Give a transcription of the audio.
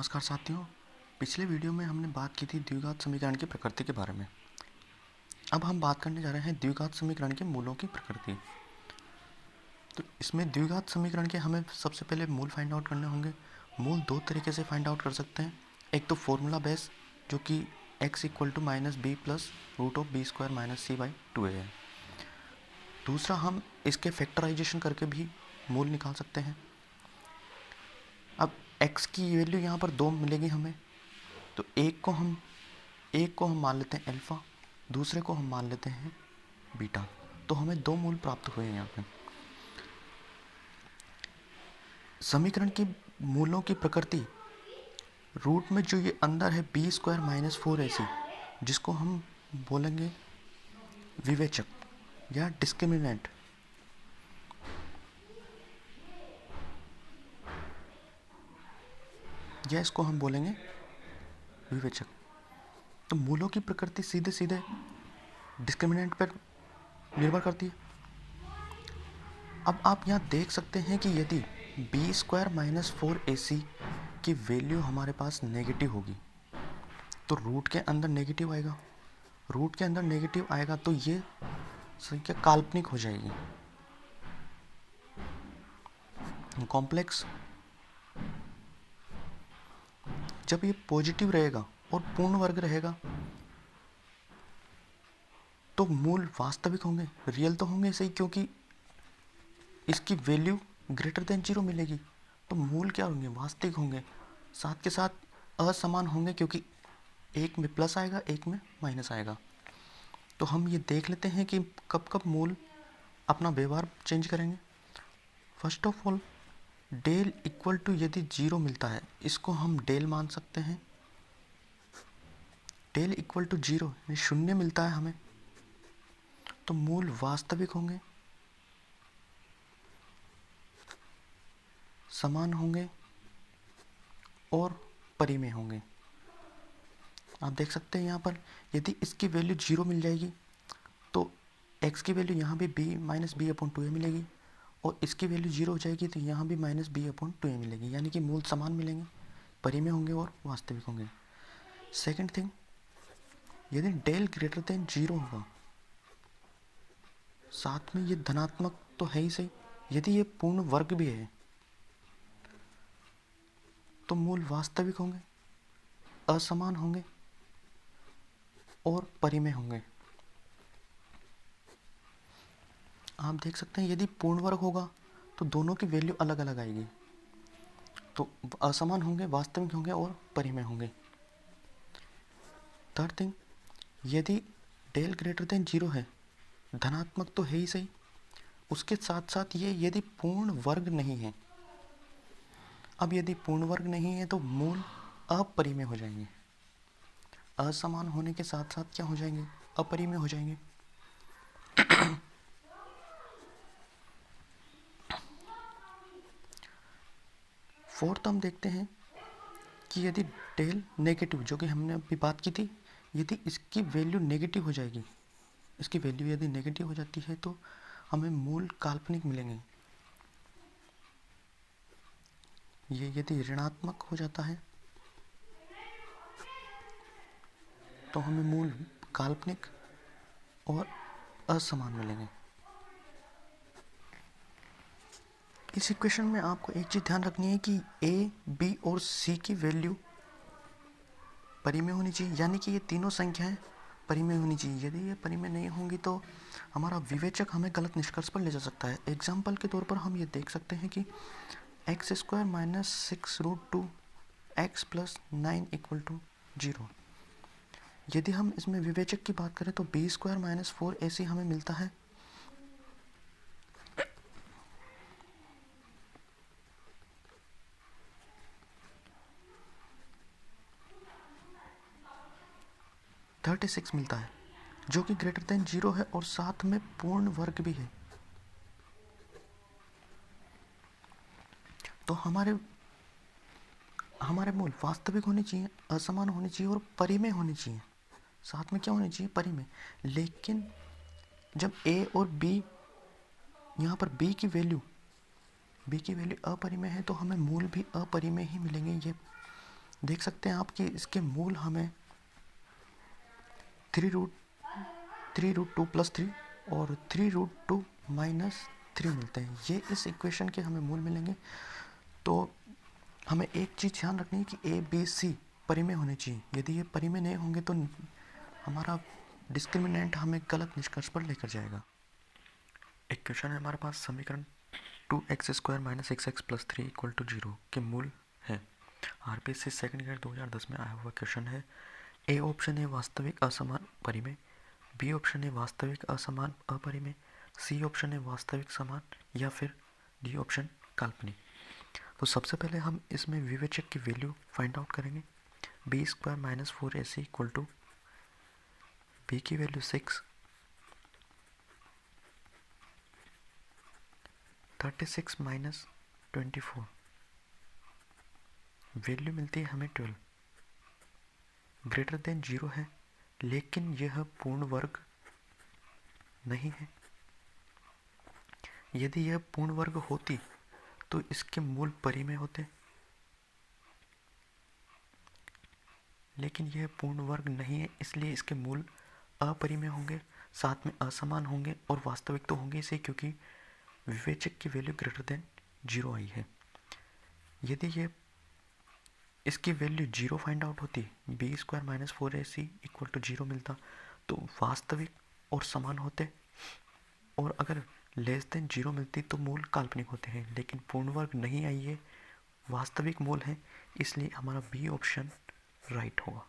नमस्कार साथियों। पिछले वीडियो में हमने बात की थी द्विघात समीकरण की प्रकृति के बारे में। अब हम बात करने जा रहे हैं द्विघात समीकरण के मूलों की प्रकृति। तो इसमें द्विघात समीकरण के हमें सबसे पहले मूल फाइंड आउट करने होंगे। मूल दो तरीके से फाइंड आउट कर सकते हैं। एक तो फॉर्मूला बेस जो कि x = -b + √b² - c/2a है। दूसरा हम इसके फैक्टराइजेशन करके भी मूल निकाल सकते हैं। अब x की वैल्यू यहाँ पर 2 मिलेगी हमें, तो एक को हम मान लेते हैं अल्फ़ा, दूसरे को हम मान लेते हैं बीटा। तो हमें 2 मूल प्राप्त हुए हैं यहाँ पे। समीकरण की मूलों की प्रकृति रूट में जो ये अंदर है b² - 4ac, जिसको हम बोलेंगे विवेचक या डिस्क्रिमिनेंट। या इसको हम बोलेंगे विवेचक। तो मूलों की प्रकृति सीधे सीधे डिस्क्रिमिनेंट पर निर्भर करती है। अब आप यहाँ देख सकते हैं कि यदि b² - 4ac की वैल्यू हमारे पास नेगेटिव होगी तो रूट के अंदर नेगेटिव आएगा। रूट के अंदर नेगेटिव आएगा तो ये संख्या काल्पनिक हो जाएगी, कॉम्प्लेक्स। जब ये पॉजिटिव रहेगा और पूर्ण वर्ग रहेगा तो मूल वास्तविक होंगे, रियल तो होंगे सही, क्योंकि इसकी वैल्यू > 0 मिलेगी। तो मूल क्या होंगे? वास्तविक होंगे। साथ के साथ असमान होंगे, क्योंकि एक में प्लस आएगा, एक में माइनस आएगा। तो हम ये देख लेते हैं कि कब कब मूल अपना व्यवहार चेंज करेंगे। First of all, del equal to यदि 0 मिलता है, इसको हम डेल मान सकते हैं। डेल इक्वल टू 0 शून्य मिलता है हमें, तो मूल वास्तविक होंगे, समान होंगे और परिमेय होंगे। आप देख सकते हैं यहाँ पर यदि इसकी वैल्यू 0 मिल जाएगी तो x की वैल्यू यहाँ भी b - b/2a मिलेगी, और इसकी वैल्यू 0 हो जाएगी तो यहाँ भी -b/2a मिलेगी। यानी कि मूल समान मिलेंगे, परिमेय होंगे और वास्तविक होंगे। सेकंड थिंग, यदि डेल > 0 होगा, साथ में ये धनात्मक तो है ही सही, यदि ये पूर्ण वर्ग भी है तो मूल वास्तविक होंगे, असमान होंगे और परिमेय होंगे। आप देख सकते हैं यदि पूर्ण वर्ग होगा तो दोनों की वैल्यू अलग अलग आएगी, तो असमान होंगे, वास्तविक होंगे और परिमेय होंगे। थर्ड थिंग, यदि डेल > 0 है, धनात्मक तो है ही सही, उसके साथ साथ ये यदि पूर्ण वर्ग नहीं है। अब यदि पूर्ण वर्ग नहीं है तो मूल अपरिमेय हो जाएंगे। असमान होने के साथ साथ क्या हो जाएंगे? अपरिमेय हो जाएंगे। फोर्थ हम देखते हैं कि यदि डेल नेगेटिव, जो कि हमने अभी बात की थी, यदि इसकी वैल्यू नेगेटिव हो जाएगी, इसकी वैल्यू यदि नेगेटिव हो जाती है तो हमें मूल काल्पनिक मिलेंगे। ये यदि ऋणात्मक हो जाता है तो हमें मूल काल्पनिक और असमान मिलेंगे। इस इक्वेशन में आपको एक चीज़ ध्यान रखनी है कि a, b और c की वैल्यू परिमेय होनी चाहिए, यानी कि ये तीनों संख्याएं परिमेय होनी चाहिए। यदि ये परिमेय नहीं होंगी तो हमारा विवेचक हमें गलत निष्कर्ष पर ले जा सकता है। एग्जाम्पल के तौर पर हम ये देख सकते हैं कि x² - 6√2x + 9 = 0। यदि हम इसमें विवेचक की बात करें तो b² - 4ac हमें मिलता है। $36 मिलता है, जो कि > 0 है और साथ में पूर्ण वर्ग भी है। तो हमारे मूल वास्तविक होने चाहिए, असमान होने चाहिए और परिमेय होने चाहिए। साथ में क्या होने चाहिए? परिमेय। लेकिन जब a और b, यहाँ पर b की वैल्यू अपरिमेय है तो हमें मूल भी अपरिमेय ही मिलेंगे। देख सकते हैं आप कि इसके मूल हमें 3√2 + 3 और 3√2 - 3 मिलते हैं। ये इस इक्वेशन के हमें मूल मिलेंगे। तो हमें एक चीज़ ध्यान रखनी है कि ए बी सी परिमेय होने चाहिए। यदि ये परिमेय नहीं होंगे तो हमारा डिस्क्रिमिनेंट हमें गलत निष्कर्ष पर लेकर जाएगा। एक क्वेश्चन है हमारे पास, समीकरण 2x² - 6x + 3 = 0 के मूल है। आरपीएससी सेकंड ग्रेड 2010 में आया हुआ क्वेश्चन है। ए ऑप्शन है वास्तविक असमान परिमेय, बी ऑप्शन है वास्तविक असमान अपरिमेय, सी ऑप्शन है वास्तविक समान, या फिर डी ऑप्शन काल्पनिक। तो सबसे पहले हम इसमें विवेचक की वैल्यू फाइंड आउट करेंगे। b² - 4ac = b की वैल्यू 6, 36 - 24, वैल्यू मिलती है हमें 12। ग्रेटर देन 0 है, लेकिन यह पूर्ण वर्ग नहीं है। यदि यह पूर्ण वर्ग होती तो इसके मूल परिमेय होते, लेकिन यह पूर्ण वर्ग नहीं है, इसलिए इसके मूल अपरिमेय होंगे, साथ में असमान होंगे और वास्तविक तो होंगे इसे, क्योंकि विवेचक की वैल्यू ग्रेटर देन 0 आई है। यदि ये इसकी वैल्यू 0 फाइंड आउट होती, b² - 4ac = 0 मिलता, तो वास्तविक और समान होते, और अगर लेस देन 0 मिलती तो मूल काल्पनिक होते हैं। लेकिन पूर्ण वर्ग नहीं आई है, वास्तविक मूल है, इसलिए हमारा बी ऑप्शन राइट होगा।